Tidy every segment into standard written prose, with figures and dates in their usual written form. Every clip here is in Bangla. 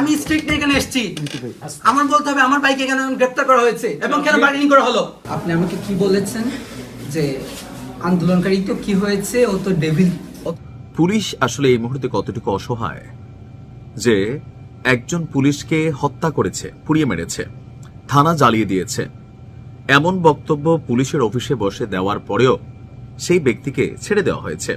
আমি স্ট্রিক্ট এখানে এসেছি, আমার বলতে হবে আমার বাইকে কেন গ্রেফতার করা হয়েছে এবং কেন বার্গেনিং করা হলো। আপনি আমাকে কি বলেছেন যে আন্দোলনকারী তো কি হয়েছে, ও তো ডেভিল। পুলিশ আসলে এই মুহূর্তে কতটুকু অসহায় যে একজন পুলিশকে হত্যা করেছে, পুড়িয়ে মেরেছে, থানা জ্বালিয়ে দিয়েছে, এমন বক্তব্য পুলিশের অফিসে বসে দেওয়ার পরেও সেই ব্যক্তিকে ছেড়ে দেওয়া হয়েছে।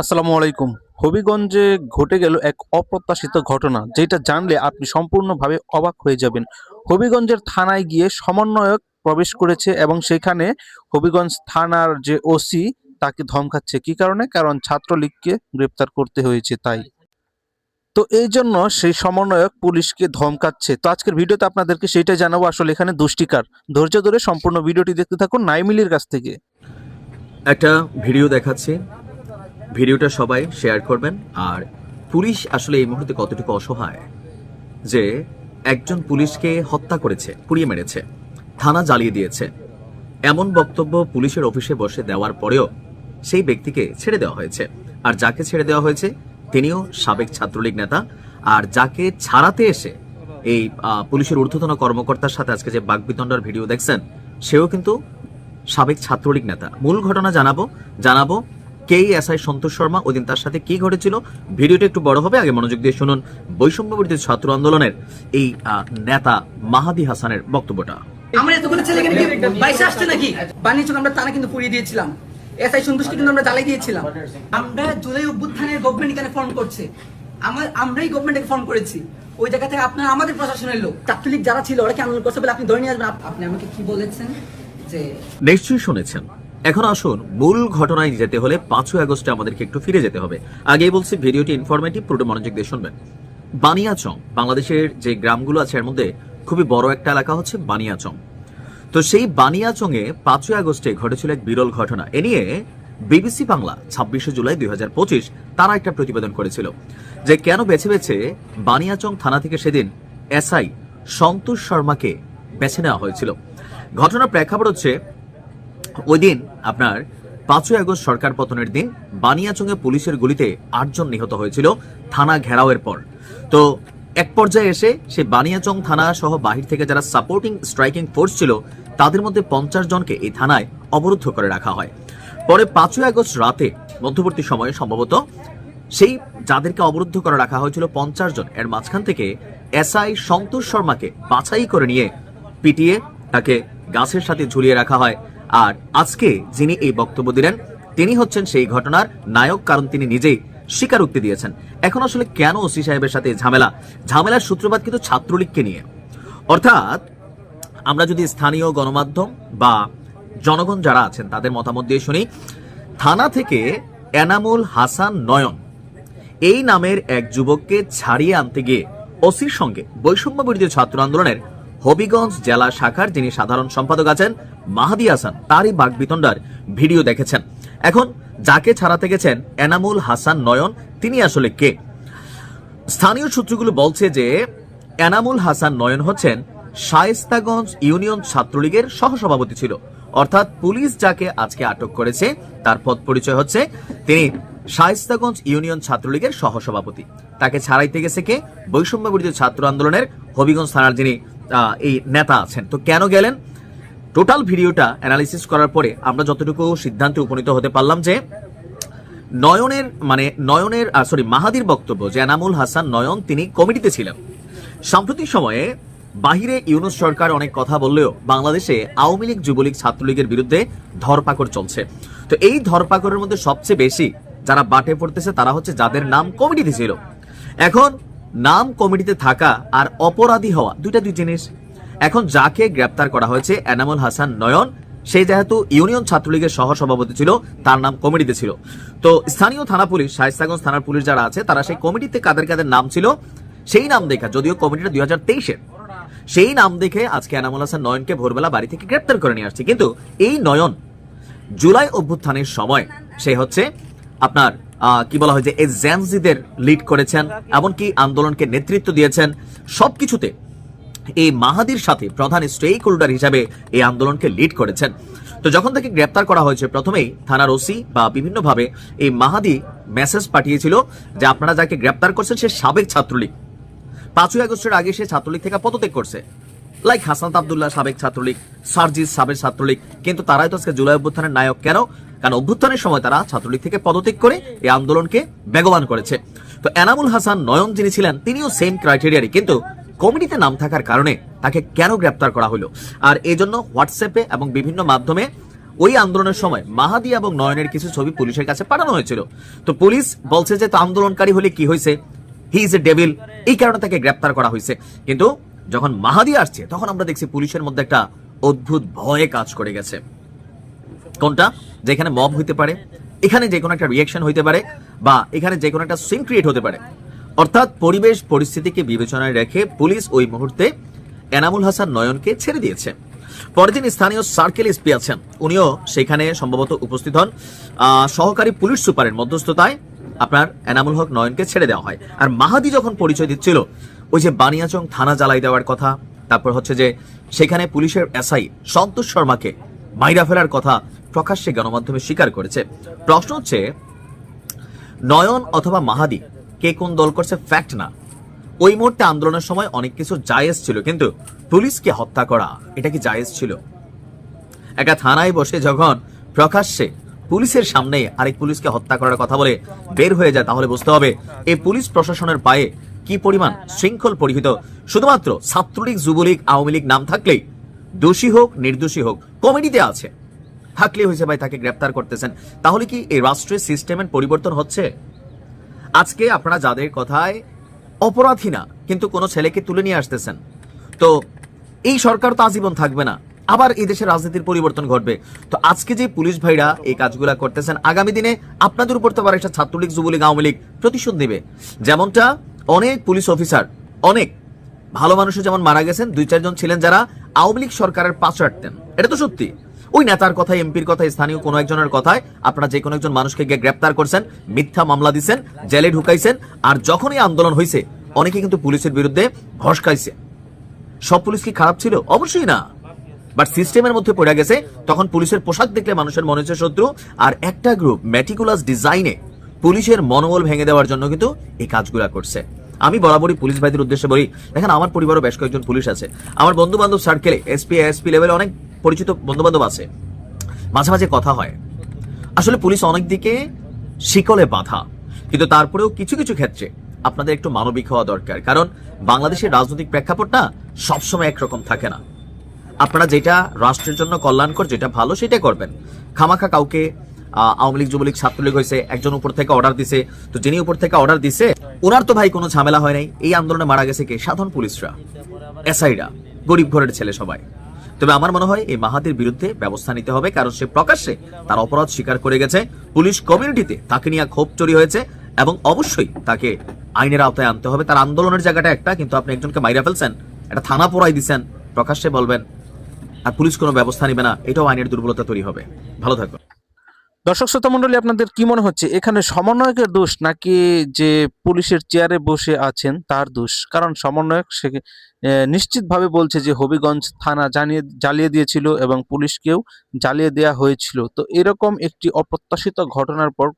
আসসালামু আলাইকুম। হবিগঞ্জে ঘটে গেল এক অপ্রত্যাশিত ঘটনা, যেটা জানলে আপনি সম্পূর্ণভাবে অবাক হয়ে যাবেন। হবিগঞ্জের থানায় গিয়ে সমন্বয়ক প্রবেশ করেছে এবং সেখানে হবিগঞ্জ থানার যে ওসি তাকে ধমকাচ্ছে। কি কারণে? কারণ ছাত্রলীগকে গ্রেপ্তার করতে হয়েছে তাই। তো এই জন্য সেই সমন্বয়ক পুলিশকে ধমকাচ্ছে। তো আজকের ভিডিওতে আপনাদেরকে সেইটাই জানাবো, আসলে এখানে দুষ্টিকার। ধৈর্য ধরে সম্পূর্ণ ভিডিওটি দেখতে থাকুন নাইমিলির কাছ থেকে। একটা ভিডিও দেখাচ্ছে, ভিডিওটা সবাই শেয়ার করবেন। আর পুলিশ আসলে এই মুহূর্তে কতটুকু অসহায় যে একজন পুলিশকে হত্যা করেছে, পুড়িয়ে মেরেছে, থানা জ্বালিয়ে দিয়েছে, এমন বক্তব্য পুলিশের অফিসে বসে দেওয়ার পরেও সেই ব্যক্তিকে ছেড়ে দেওয়া হয়েছে। আর যাকে ছেড়ে দেওয়া হয়েছে তিনিও সাবেক ছাত্রলীগ নেতা। আর যাকে ছাড়াতে এসে এই পুলিশের ঊর্ধ্বতন কর্মকর্তার সাথে আজকে যে বাকবিতণ্ডার ভিডিও দেখছেন সেও কিন্তু সাবেক ছাত্রলীগ নেতা। মূল ঘটনা জানাবো কে এসআই সন্তোষ শর্মা, ওই দিন তার সাথে কি ঘটেছিল। ভিডিওটা একটু বড় হবে, আগে মনোযোগ দিয়ে শুনুন বৈষম্য বিরোধী ছাত্র আন্দোলনের এই নেতা মাহাদি হাসানের বক্তব্যটা। আমরা এতগুলো ছেলে এখানে কি বাইসে আসছে নাকি? বানিয়েছিল আমরা থানা কিন্তু পুড়িয়ে দিয়েছিলাম, এসআই সন্তুষ্টি কিন্তু আমরা জ্বালাই দিয়েছিলাম। আমরা জুলাই অভ্যুত্থানের গভর্নমেন্ট এখানে ফর্ম করছে, আমরাই গভর্নমেন্টকে ফর্ম করেছি। ওই জায়গা থেকে আপনার আমাদের প্রশাসনের লোক ছাত্রলীগ যারা ছিল ওরা কি আন্দোলন করছে বলে আপনি ধরে নিয়ে আসবেন? আপনি আমাকে কি বলেছেন যে নিশ্চয়ই শুনেছেন। এখন আসুন মূল ঘটনায় যেতে হলে 5ই আগস্টে আমাদেরকে একটু ফিরে যেতে হবে। আগেই বলছি ভিডিওটি ইনফরমেটিভ, পুরো মনোযোগ দিয়ে শুনবেন। বানিয়াচং বাংলাদেশের যে গ্রামগুলো আছে এর মধ্যে খুবই বড় একটা এলাকা হচ্ছে বানিয়াচং। তো সেই বানিয়াচং এ 5ই আগস্টে ঘটেছিল এক বিরল ঘটনা। এ নিয়ে বিবিসি বাংলা 26শে জুলাই 2025 তারা একটা প্রতিবেদন করেছিল যে কেন বেছে বেছে বানিয়াচং থানা থেকে সেদিন এসআই সন্তোষ শর্মাকে বেছে নেওয়া হয়েছিল। ঘটনার প্রেক্ষাপট হচ্ছে ওই দিন আপনার 5ই আগস্ট সরকার পতনের দিন বানিয়াচংয়ে পুলিশের গুলিতে 8 জন নিহত হয়েছিল থানা ঘেরাওয়ের পর। তো এক পর্যায়ে এসে সেই বানিয়াচং থানা সহ বাহির থেকে যারা সাপোর্টিং স্ট্রাইকিং ফোর্স ছিল তাদের মধ্যে 50 জনকে এই থানায় অবরুদ্ধ করে রাখা হয়। পরে 5ই আগস্ট রাতে মধ্যবর্তী সময়ে সম্ভবত সেই যাদেরকে অবরুদ্ধ করে রাখা হয়েছিল 50 জন, এর মাঝখান থেকে এসআই সন্তোষ শর্মাকে বাছাই করে নিয়ে পিটিয়ে তাকে গাছের সাথে ঝুলিয়ে রাখা হয়। আর আজকে যিনি এই বক্তব্য দিলেন তিনি হচ্ছেন সেই ঘটনার নায়ক, কারণ তিনি নিজেই স্বীকারোক্তি দিয়েছেন। এখন আসলে কেন ওসি সাহেবের সাথে ঝামেলার সূত্রপাত কিন্তু ছাত্রলীগকে নিয়ে। অর্থাৎ আমরা যদি স্থানীয় গণমাধ্যম বা জনগণ যারা আছেন তাদের মতামত দিয়ে শুনি, থানা থেকে এনামুল হাসান নয়ন এই নামের এক যুবককে ছাড়িয়ে আনতে গিয়ে ওসির সঙ্গে বৈষম্য বিরোধী ছাত্র আন্দোলনের হবিগঞ্জ জেলা শাখার যিনি সাধারণ সম্পাদক আছেন মাহাদি হাসান তারই বাকবিতণ্ডার ভিডিও দেখেছেন। এখন যাকে ছাড়াতে গেছেন এনামুল হাসান নয়ন, তিনি আসলে কে? স্থানীয় সূত্রগুলো বলছে যে এনামুল হাসান নয়ন হচ্ছেন শায়েস্তাগঞ্জ ইউনিয়ন ছাত্রলীগের সহসভাপতি ছিল। অর্থাৎ পুলিশ যাকে আজকে আটক করেছে তার পদ পরিচয় হচ্ছে তিনি শায়েস্তাগঞ্জ ইউনিয়ন ছাত্রলীগের সহসভাপতি। তাকে ছাড়াইতে গেছে কে? বৈষম্য বিরোধী ছাত্র আন্দোলনের হবিগঞ্জ থানার যিনি এই নেতা আছেন। তো কেন গেলেন? টোটাল ভিডিওটা অ্যানালিসিস করার পরে আমরা যতটুকু সিদ্ধান্তে উপনীত হতে পারলাম যে মাহাদির বক্তব্য যে এনামুল হাসান নয়ন তিনি কমিটিতে ছিলেন। সাম্প্রতিক সময়ে বাহিরে ইউনূস সরকার অনেক কথা বললেও বাংলাদেশে আওয়ামী লীগ, যুবলীগ, ছাত্রলীগের বিরুদ্ধে ধরপাকড় চলছে। তো এই ধরপাকড়ের মধ্যে সবচেয়ে বেশি যারা বাটে পড়তেছে তারা হচ্ছে যাদের নাম কমিটিতে ছিল। এখন নাম কমিটিতে থাকা আর অপরাধী হওয়া দুই জিনিস। এখন যাকে গ্রেপ্তার করা হয়েছে এনামুল হাসান নয়ন, সে যেহেতু ইউনিয়ন ছাত্রলীগের সহসভাপতি ছিল, তার নাম কমিটিতে ছিল। তো স্থানীয় থানা পুলিশ, শায়েস্তাগঞ্জ থানার পুলিশ যারা আছে তারা সেই কমিটিতে কাদের কাদের নাম ছিল সেই নাম দেখা, যদিও কমিটিটা 2023-এর, সেই নাম দেখে আজকে এনামুল হাসান নয়নকে ভোরবেলা বাড়ি থেকে গ্রেপ্তার করে নিয়ে আসছে। কিন্তু এই নয়ন জুলাই অভ্যুত্থানের সময় সে হচ্ছে আপনার কি বলা হয় যে এজেন্সিদের লিড করেছেন, এমনকি আন্দোলনকে নেতৃত্ব দিয়েছেন। সবকিছুতে এই মাহাদির সাথে প্রধান স্টেক হোল্ডার হিসাবে এই আন্দোলনকে লিড করেছেন। তো যখন তাকে গ্রেপ্তার করা হয়েছে প্রথমেই থানার ওসি বা বিভিন্নভাবে এই মাহাদি মেসেজ পাঠিয়েছিল যে আপনারা যাকে গ্রেপ্তার করছেন সে সাবেক ছাত্রলীগ, 5ই আগস্টের আগে সে ছাত্রলীগ থেকে পদত্যাগ করছে, লাইক হাসনাত আব্দুল্লাহ সাবেক ছাত্রলীগ, সার্জিস সাবেক ছাত্রলীগ, কিন্তু তারাই তো আজকে জুলাই অভ্যুত্থানের নায়ক। কেন? কারণ অভ্যুত্থানের সময় তারা ছাত্রলীগ থেকে পদত্যাগ করে এই আন্দোলনকে বেগবান করেছে। তো এনামুল হাসান নয়ন যিনি ছিলেন তিনিও সেম ক্রাইটেরিয়ারই, কিন্তু কমিটিতে নাম থাকার কারণে তাকে কেন গ্রেপ্তার করা হলো? আর এই জন্য হোয়াটসঅ্যাপে এবং বিভিন্ন মাধ্যমে ওই আন্দোলনের সময় মাহাদি এবং নয়নের কিছু ছবি পুলিশের কাছে পাঠানো হয়েছিল। তো পুলিশ বলছে যে তো আন্দোলনকারী হলে কি হয়েছে, হি ইজ এ ডেভিল, এই কারণে তাকে গ্রেপ্তার করা হয়েছে। কিন্তু যখন মাহাদি আসছে তখন আমরা দেখছি পুলিশের মধ্যে একটা অদ্ভুত ভয়ে কাজ করে গেছে। কোনটা? যেখানে মব হইতে পারে, এখানে যে কোনো একটা রিয়াকশন হইতে পারে, বা এখানে যে কোনো একটা সিন ক্রিয়েট হতে পারে। অর্থাৎ পরিবেশ পরিস্থিতিকে বিবেচনায় রেখে পুলিশ ওই মুহূর্তে এনামুল হাসান নয়নকে ছেড়ে দিয়েছে। পরের দিন স্থানীয় সার্কেল এসপি আছেন, উনিও সেখানে সম্ভবত উপস্থিত হন। সহকারী পুলিশ সুপারের মধ্যস্থতায় আপনার এনামুল হক নয়নকে ছেড়ে দেওয়া হয়। আর মাহাদি যখন পরিচয় দিচ্ছিল ওই যে বানিয়াচং থানা জ্বালাই দেওয়ার কথা, তারপর হচ্ছে যে সেখানে পুলিশের এসআই সন্তোষ শর্মাকে মাইরা ফেলার কথা প্রকাশ্যে গণমাধ্যমে স্বীকার করেছে। প্রশ্ন হচ্ছে নয়ন অথবা মাহাদি কে কোন দল করছে ফ্যাক্ট না, ওই মুহূর্তে আন্দোলনের সময় অনেক কিছু জায়েজ ছিল, কিন্তু পুলিশকে হত্যা করা এটা কি জায়েজ ছিল? একটা থানায় বসে যখন প্রকাশ্যে পুলিশের সামনে আরেক পুলিশকে হত্যা করার কথা বলে বের হয়ে যায়, তাহলে বুঝতে হবে এই পুলিশ প্রশাসনের পায়ে কি পরিমাণ শৃঙ্খল পরিহিত। শুধুমাত্র ছাত্রলীগ, যুবলীগ, আওয়ামী লীগ নাম থাকলেই দোষী হোক নির্দোষী হোক কমিটিতে আছে থাকলে হয়েছে ভাই তাকে গ্রেপ্তার করতেছেন। তাহলে কি এই রাষ্ট্রের সিস্টেমের পরিবর্তন হচ্ছে? আজকে আপনারা যাদের কথায় অপরাধী না কিন্তু কোনো ছেলেকে তুলে নিয়ে আসতেছেন, তো এই সরকার তো আজীবন থাকবে না, আবার এই দেশের রাজনীতির পরিবর্তন ঘটবে। তো আজকে যে পুলিশ ভাইরা এই কাজগুলা করতেছেন, আগামী দিনে আপনাদের উপর তো আবার একটা ছাত্রলীগ, যুবলীগ, আওয়ামী লীগ প্রতিশোধ নেবে। যেমনটা অনেক পুলিশ অফিসার, অনেক ভালো মানুষও যেমন মারা গেছেন, 2-4 জন ছিলেন যারা আওয়ামী লীগ সরকারের পাশে হাঁটতেন, এটা তো সত্যি। ওই নেতার কথায়, এমপির কথায়, স্থানীয় কোনো একজনের কথায় আপনারা যে কোনো একজন মানুষকে গিয়ে গ্রেপ্তার করছেন, মিথ্যা মামলা দিচ্ছেন, জেলে ঢুকাইছেন। আর যখনই আন্দোলন হয়েছে অনেকে কিন্তু পুলিশের বিরুদ্ধে ভসকাইছে। সব পুলিশ কি খারাপ ছিল? অবশ্যই না, বাট সিস্টেমের মধ্যে পড়ে গেছে। তখন পুলিশের পোশাক দেখলে মানুষের মনে হচ্ছে শত্রু, আর একটা গ্রুপ মেটিকুলাস ডিজাইনে পুলিশের মনোবল ভেঙে দেওয়ার জন্য কিন্তু এই কাজগুলা করছে। আমি বরাবরই পুলিশ ভাইদের উদ্দেশ্যে বলি, দেখেন আমার পরিবারও বেশ কয়েকজন পুলিশ আছে, আমার বন্ধু বান্ধব সার্কেলে এসপি এসপি লেভেলে অনেক পরিচিত বন্ধু বান্ধব আছে, মাঝে মাঝে কথা হয়। আসলে পুলিশ অনেক দিকে শিকলে বাঁধা, কিন্তু তারপরেও কিছু কিছু ক্ষেত্রে আপনাদের একটু মানবিক হওয়া দরকার। কারণ বাংলাদেশের রাজনৈতিক প্রেক্ষাপটটা সবসময় একরকম থাকে না। আপনারা যেটা রাষ্ট্রের জন্য কল্যাণকর, যেটা ভালো সেটা করবেন। খামাখা কাউকে আওয়ামী লীগ, যুবলীগ, ছাত্রলীগ হয়েছে, একজন উপর থেকে অর্ডার দিছে, তো যিনি উপর থেকে অর্ডার দিছে ওনার তো ভাই কোনো ঝামেলা হয় নাই। এই আন্দোলনে মারা গেছে কে? সাধারণ পুলিশরা, এসআইরা, গরিব ঘরের ছেলে সবাই। তবে আমার মনে হয় এই মাহাদির বিরুদ্ধে ব্যবস্থা নিতে হবে, কারণ সে প্রকাশ্যে তার অপরাধ স্বীকার করে গেছে। পুলিশ কমিউনিটিতে তাকে নিয়ে ক্ষোভ চুরি হয়েছে এবং অবশ্যই তাকে আইনের আওতায় আনতে হবে। তার আন্দোলনের জায়গাটা একটা, কিন্তু আপনি একজনকে মাইরা ফেলছেন, একটা থানা পোড়াই দিচ্ছেন, প্রকাশ্যে বলবেন আর পুলিশ কোনো ব্যবস্থা নিবে না, এটাও আইনের দুর্বলতা তৈরি হবে। ভালো থাকবেন। দর্শক শ্রোতা মন্ডলী, আপনাদের কি মনে হচ্ছে এখানে সমন্বয়কের দোষ নাকি যে পুলিশের চেয়ারে বসে আছেন তার দোষ? কারণ সমন্বয়ক সে নিশ্চিতভাবে বলছে যে হবিগঞ্জ থানা জ্বালিয়ে দিয়েছিল এবং পুলিশকেও জ্বালিয়ে দেওয়া হয়েছিল। তো এরকম একটি অপ্রত্যাশিত ঘটনার পর,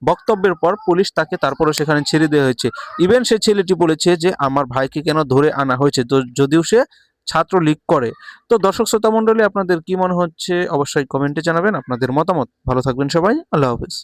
বক্তব্যের পর পুলিশ তাকে তারপরে সেখানে ছেড়ে দেওয়া হয়েছে। ইভেন সে ছেলেটি বলেছে যে আমার ভাইকে কেন ধরে আনা হয়েছে, তো যদিও সে ছাত্রলীগ করে। তো দর্শক শ্রোতা মন্ডলী, আপনাদের কি মনে হচ্ছে অবশ্যই কমেন্টে জানাবেন আপনাদের মতামত। ভালো থাকবেন সবাই, আল্লাহ হাফেজ।